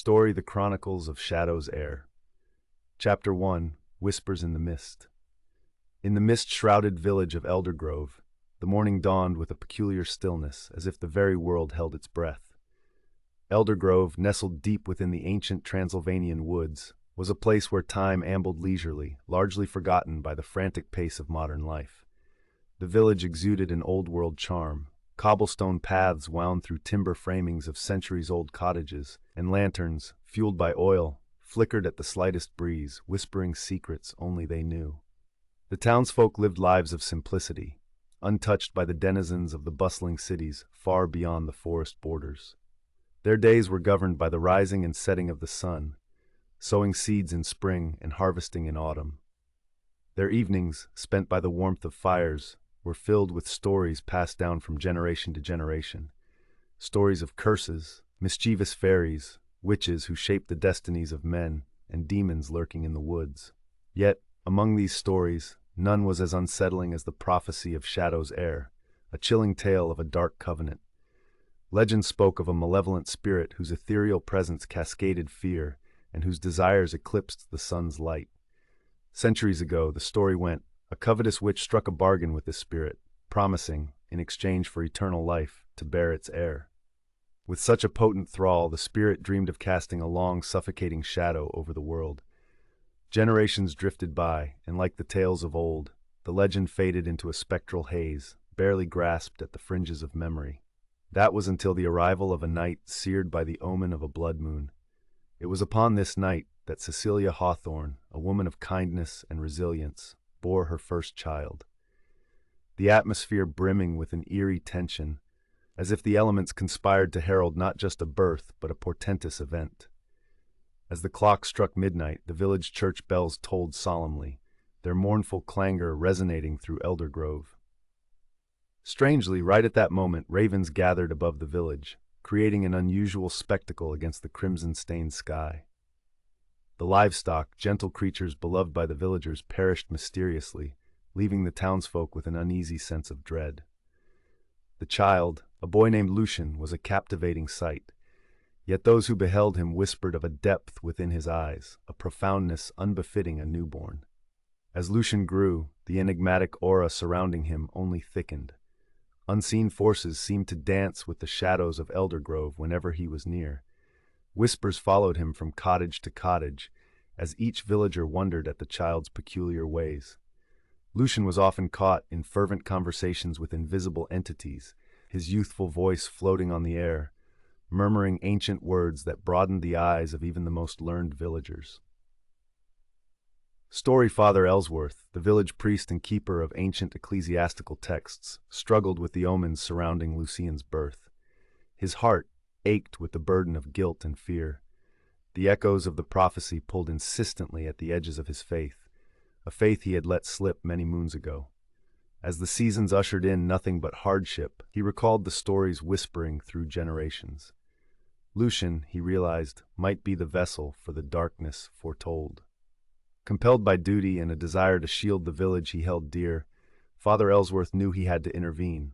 story, The Chronicles of Shadow's Heir. Chapter 1, Whispers in the Mist. In the mist-shrouded village of Eldergrove, the morning dawned with a peculiar stillness, as if the very world held its breath. Eldergrove, nestled deep within the ancient Transylvanian woods, was a place where time ambled leisurely, largely forgotten by the frantic pace of modern life. The village exuded an old-world charm. Cobblestone paths wound through timber framings of centuries-old cottages, and lanterns, fueled by oil, flickered at the slightest breeze, whispering secrets only they knew. The townsfolk lived lives of simplicity, untouched by the denizens of the bustling cities far beyond the forest borders. Their days were governed by the rising and setting of the sun, sowing seeds in spring and harvesting in autumn. Their evenings, spent by the warmth of fires, were filled with stories passed down from generation to generation. Stories of curses, mischievous fairies, witches who shaped the destinies of men, and demons lurking in the woods. Yet, among these stories, none was as unsettling as the prophecy of Shadow's Heir, a chilling tale of a dark covenant. Legend spoke of a malevolent spirit whose ethereal presence cascaded fear and whose desires eclipsed the sun's light. Centuries ago, the story went, a covetous witch struck a bargain with this spirit, promising, in exchange for eternal life, to bear its heir. With such a potent thrall, the spirit dreamed of casting a long, suffocating shadow over the world. Generations drifted by, and like the tales of old, the legend faded into a spectral haze, barely grasped at the fringes of memory. That was until the arrival of a night seared by the omen of a blood moon. It was upon this night that Cecilia Hawthorne, a woman of kindness and resilience, bore her first child. The atmosphere brimming with an eerie tension, as if the elements conspired to herald not just a birth, but a portentous event. As the clock struck midnight, the village church bells tolled solemnly, their mournful clangor resonating through Eldergrove. Strangely, right at that moment, ravens gathered above the village, creating an unusual spectacle against the crimson-stained sky. The livestock, gentle creatures beloved by the villagers, perished mysteriously, leaving the townsfolk with an uneasy sense of dread. The child, a boy named Lucian, was a captivating sight, yet those who beheld him whispered of a depth within his eyes, a profoundness unbefitting a newborn. As Lucian grew, the enigmatic aura surrounding him only thickened. Unseen forces seemed to dance with the shadows of Eldergrove whenever he was near. Whispers followed him from cottage to cottage, as each villager wondered at the child's peculiar ways. Lucian was often caught in fervent conversations with invisible entities, his youthful voice floating on the air, murmuring ancient words that broadened the eyes of even the most learned villagers. Father Ellsworth, the village priest and keeper of ancient ecclesiastical texts, struggled with the omens surrounding Lucian's birth. His heart ached with the burden of guilt and fear. The echoes of the prophecy pulled insistently at the edges of his faith, a faith he had let slip many moons ago. As the seasons ushered in nothing but hardship, he recalled the stories whispering through generations. Lucian, he realized, might be the vessel for the darkness foretold. Compelled by duty and a desire to shield the village he held dear, Father Ellsworth knew he had to intervene.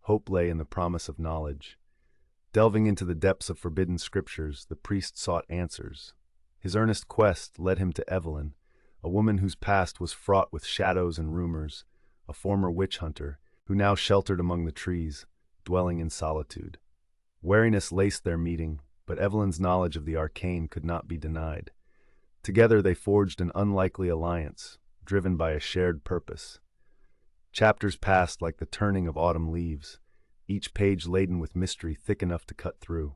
Hope lay in the promise of knowledge. Delving into the depths of forbidden scriptures, the priest sought answers. His earnest quest led him to Evelyn, a woman whose past was fraught with shadows and rumors, a former witch hunter, who now sheltered among the trees, dwelling in solitude. Wariness laced their meeting, but Evelyn's knowledge of the arcane could not be denied. Together they forged an unlikely alliance, driven by a shared purpose. Chapters passed like the turning of autumn leaves, each page laden with mystery thick enough to cut through.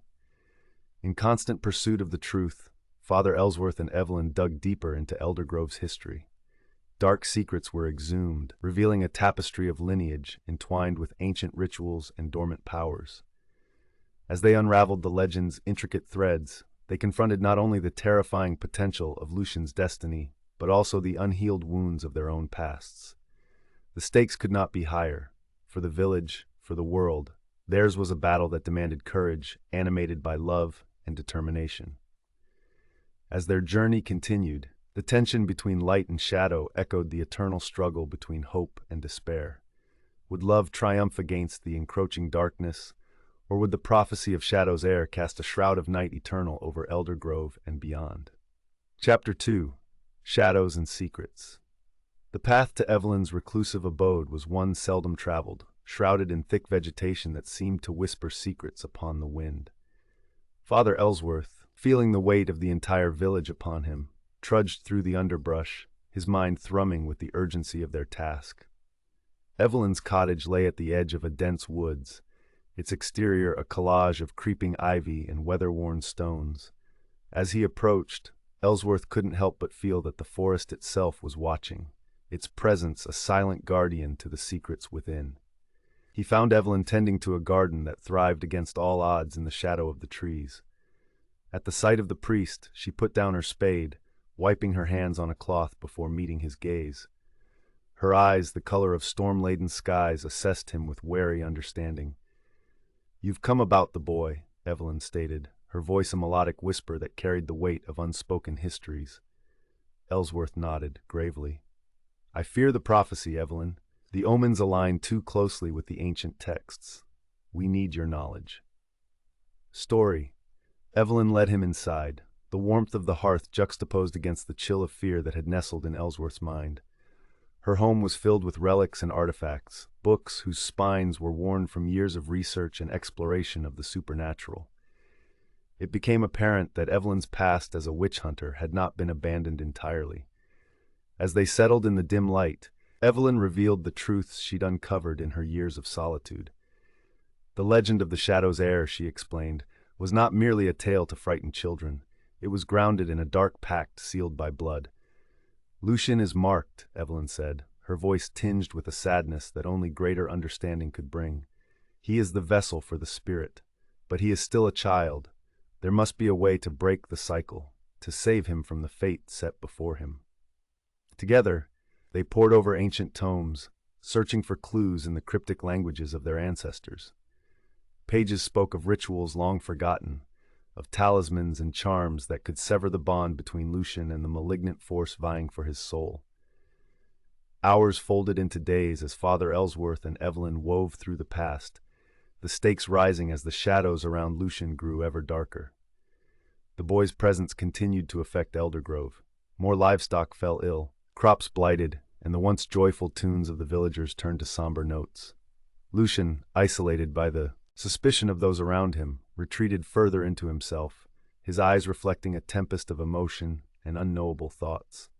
In constant pursuit of the truth, Father Ellsworth and Evelyn dug deeper into Eldergrove's history. Dark secrets were exhumed, revealing a tapestry of lineage entwined with ancient rituals and dormant powers. As they unraveled the legend's intricate threads, they confronted not only the terrifying potential of Lucian's destiny, but also the unhealed wounds of their own pasts. The stakes could not be higher. For the village, for the world, theirs was a battle that demanded courage, animated by love and determination. As their journey continued, the tension between light and shadow echoed the eternal struggle between hope and despair. Would love triumph against the encroaching darkness, Or would the prophecy of Shadow's Heir cast a shroud of night eternal over Eldergrove and beyond? Chapter 2. Shadows and Secrets. The path to Evelyn's reclusive abode was one seldom traveled, shrouded in thick vegetation that seemed to whisper secrets upon the wind. Father Ellsworth, feeling the weight of the entire village upon him, trudged through the underbrush, his mind thrumming with the urgency of their task. Evelyn's cottage lay at the edge of a dense woods, its exterior a collage of creeping ivy and weather-worn stones. As he approached, Ellsworth couldn't help but feel that the forest itself was watching, its presence a silent guardian to the secrets within. He found Evelyn tending to a garden that thrived against all odds in the shadow of the trees. At the sight of the priest, she put down her spade, wiping her hands on a cloth before meeting his gaze. Her eyes, the color of storm-laden skies, assessed him with wary understanding. "You've come about the boy," Evelyn stated, her voice a melodic whisper that carried the weight of unspoken histories. Ellsworth nodded, gravely. "I fear the prophecy, Evelyn. The omens align too closely with the ancient texts. We need your knowledge." Story. Evelyn led him inside, the warmth of the hearth juxtaposed against the chill of fear that had nestled in Ellsworth's mind. Her home was filled with relics and artifacts, books whose spines were worn from years of research and exploration of the supernatural. It became apparent that Evelyn's past as a witch hunter had not been abandoned entirely. As they settled in the dim light, Evelyn revealed the truths she'd uncovered in her years of solitude. The legend of the Shadow's Heir, she explained, was not merely a tale to frighten children. It was grounded in a dark pact sealed by blood. "Lucian is marked," Evelyn said, her voice tinged with a sadness that only greater understanding could bring. "He is the vessel for the spirit, but he is still a child. There must be a way to break the cycle, to save him from the fate set before him." Together, they pored over ancient tomes, searching for clues in the cryptic languages of their ancestors. Pages spoke of rituals long forgotten, of talismans and charms that could sever the bond between Lucian and the malignant force vying for his soul. Hours folded into days as Father Ellsworth and Evelyn wove through the past, the stakes rising as the shadows around Lucian grew ever darker. The boy's presence continued to affect Eldergrove. More livestock fell ill, crops blighted, and the once joyful tunes of the villagers turned to somber notes. Lucian, isolated by the suspicion of those around him, retreated further into himself, his eyes reflecting a tempest of emotion and unknowable thoughts.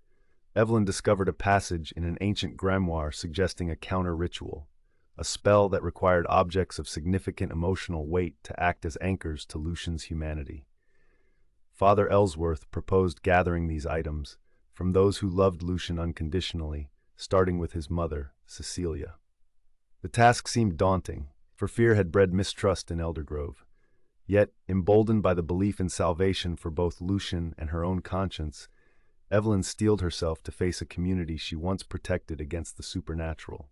Evelyn discovered a passage in an ancient grimoire suggesting a counter-ritual, a spell that required objects of significant emotional weight to act as anchors to Lucian's humanity. Father Ellsworth proposed gathering these items from those who loved Lucian unconditionally, starting with his mother, Cecilia. The task seemed daunting, for fear had bred mistrust in Eldergrove. Yet, emboldened by the belief in salvation for both Lucian and her own conscience, Evelyn steeled herself to face a community she once protected against the supernatural.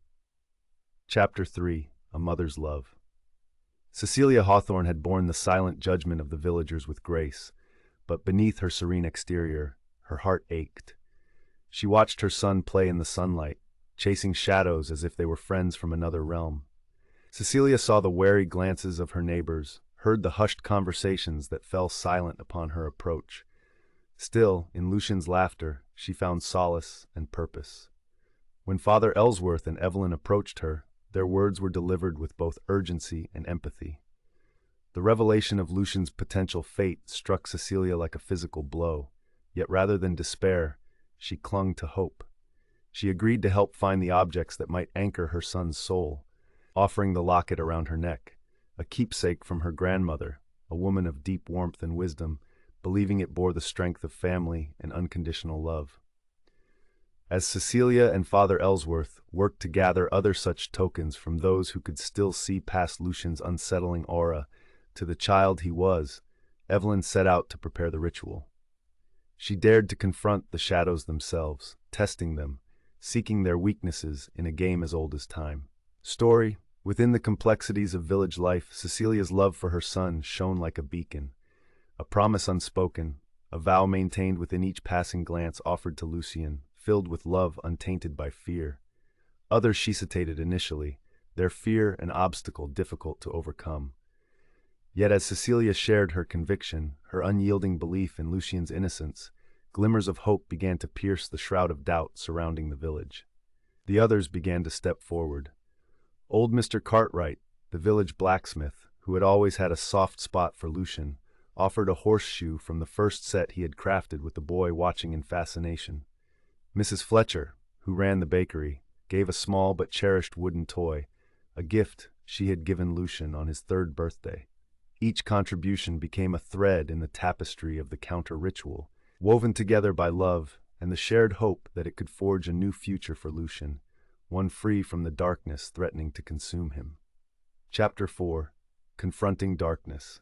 Chapter 3. A Mother's Love. Cecilia Hawthorne had borne the silent judgment of the villagers with grace, but beneath her serene exterior, her heart ached. She watched her son play in the sunlight, chasing shadows as if they were friends from another realm. Cecilia saw the wary glances of her neighbors, heard the hushed conversations that fell silent upon her approach. Still, in Lucian's laughter, she found solace and purpose. When Father Ellsworth and Evelyn approached her, their words were delivered with both urgency and empathy. The revelation of Lucian's potential fate struck Cecilia like a physical blow, yet rather than despair, she clung to hope. She agreed to help find the objects that might anchor her son's soul, offering the locket around her neck, a keepsake from her grandmother, a woman of deep warmth and wisdom, believing it bore the strength of family and unconditional love. As Cecilia and Father Ellsworth worked to gather other such tokens from those who could still see past Lucian's unsettling aura to the child he was, Evelyn set out to prepare the ritual. She dared to confront the shadows themselves, testing them, seeking their weaknesses in a game as old as time. Story. Within the complexities of village life, Cecilia's love for her son shone like a beacon. A promise unspoken, a vow maintained within each passing glance offered to Lucian, filled with love untainted by fear. Others she hesitated initially, their fear an obstacle difficult to overcome. Yet as Cecilia shared her conviction, her unyielding belief in Lucian's innocence, glimmers of hope began to pierce the shroud of doubt surrounding the village. The others began to step forward. Old Mr. Cartwright, the village blacksmith, who had always had a soft spot for Lucian, offered a horseshoe from the first set he had crafted with the boy watching in fascination. Mrs. Fletcher, who ran the bakery, gave a small but cherished wooden toy, a gift she had given Lucian on his 3rd birthday. Each contribution became a thread in the tapestry of the counter-ritual, woven together by love and the shared hope that it could forge a new future for Lucian, one free from the darkness threatening to consume him. Chapter 4. Confronting Darkness.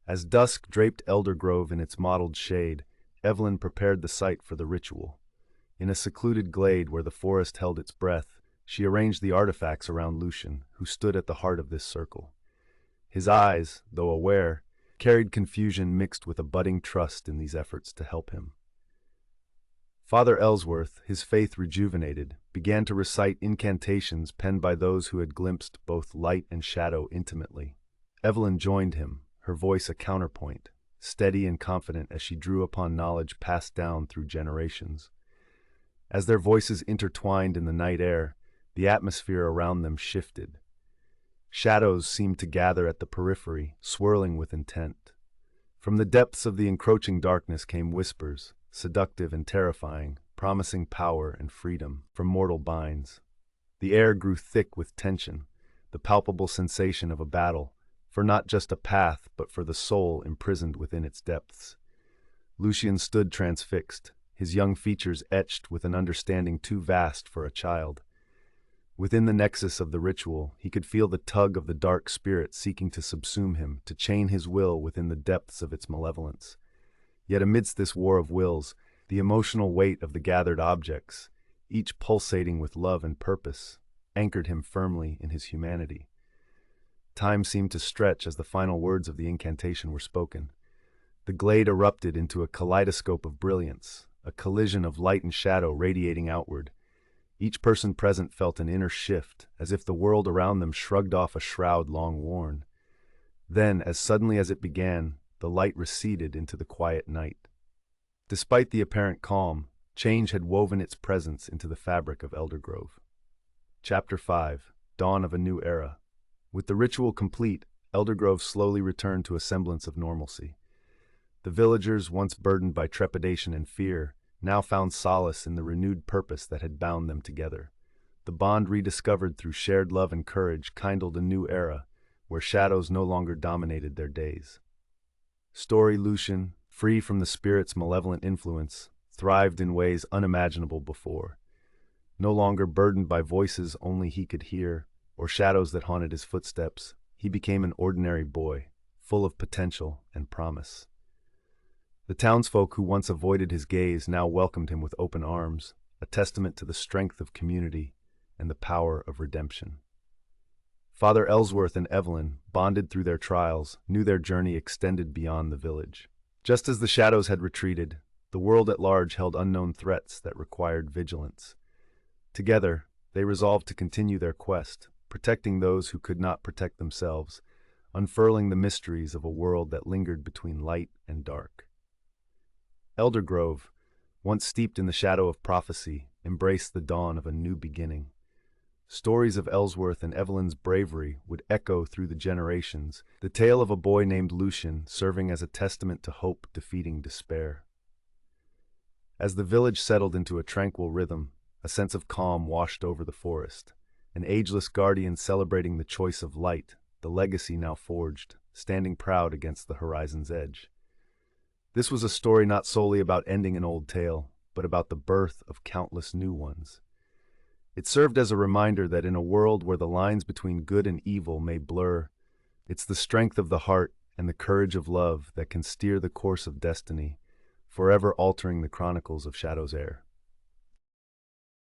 As dusk draped Eldergrove in its mottled shade, Evelyn prepared the site for the ritual. In a secluded glade where the forest held its breath, she arranged the artifacts around Lucian, who stood at the heart of this circle. His eyes, though aware, carried confusion mixed with a budding trust in these efforts to help him. Father Ellsworth, his faith rejuvenated, began to recite incantations penned by those who had glimpsed both light and shadow intimately. Evelyn joined him, her voice a counterpoint, steady and confident as she drew upon knowledge passed down through generations. As their voices intertwined in the night air, the atmosphere around them shifted. Shadows seemed to gather at the periphery, swirling with intent. From the depths of the encroaching darkness came whispers, seductive and terrifying, promising power and freedom from mortal binds. The air grew thick with tension, the palpable sensation of a battle, for not just a path, but for the soul imprisoned within its depths. Lucian stood transfixed, his young features etched with an understanding too vast for a child. Within the nexus of the ritual, he could feel the tug of the dark spirit seeking to subsume him, to chain his will within the depths of its malevolence. Yet amidst this war of wills, the emotional weight of the gathered objects, each pulsating with love and purpose, anchored him firmly in his humanity. Time seemed to stretch as the final words of the incantation were spoken. The glade erupted into a kaleidoscope of brilliance, a collision of light and shadow radiating outward. Each person present felt an inner shift, as if the world around them shrugged off a shroud long worn. Then, as suddenly as it began, the light receded into the quiet night. Despite the apparent calm, change had woven its presence into the fabric of Eldergrove. Chapter 5. Dawn of a New Era. With the ritual complete, Eldergrove slowly returned to a semblance of normalcy. The villagers, once burdened by trepidation and fear, now found solace in the renewed purpose that had bound them together. The bond rediscovered through shared love and courage kindled a new era, where shadows no longer dominated their days. Story Lucian, free from the spirit's malevolent influence, thrived in ways unimaginable before. No longer burdened by voices only he could hear, or shadows that haunted his footsteps, he became an ordinary boy, full of potential and promise. The townsfolk who once avoided his gaze now welcomed him with open arms, a testament to the strength of community and the power of redemption. Father Ellsworth and Evelyn, bonded through their trials, knew their journey extended beyond the village. Just as the shadows had retreated, the world at large held unknown threats that required vigilance. Together, they resolved to continue their quest, protecting those who could not protect themselves, unfurling the mysteries of a world that lingered between light and dark. Eldergrove, once steeped in the shadow of prophecy, embraced the dawn of a new beginning. Stories of Ellsworth and Evelyn's bravery would echo through the generations, the tale of a boy named Lucian serving as a testament to hope defeating despair. As the village settled into a tranquil rhythm, a sense of calm washed over the forest, an ageless guardian celebrating the choice of light, the legacy now forged, standing proud against the horizon's edge. This was a story not solely about ending an old tale, but about the birth of countless new ones. It served as a reminder that in a world where the lines between good and evil may blur, it's the strength of the heart and the courage of love that can steer the course of destiny, forever altering the chronicles of Shadow's Heir.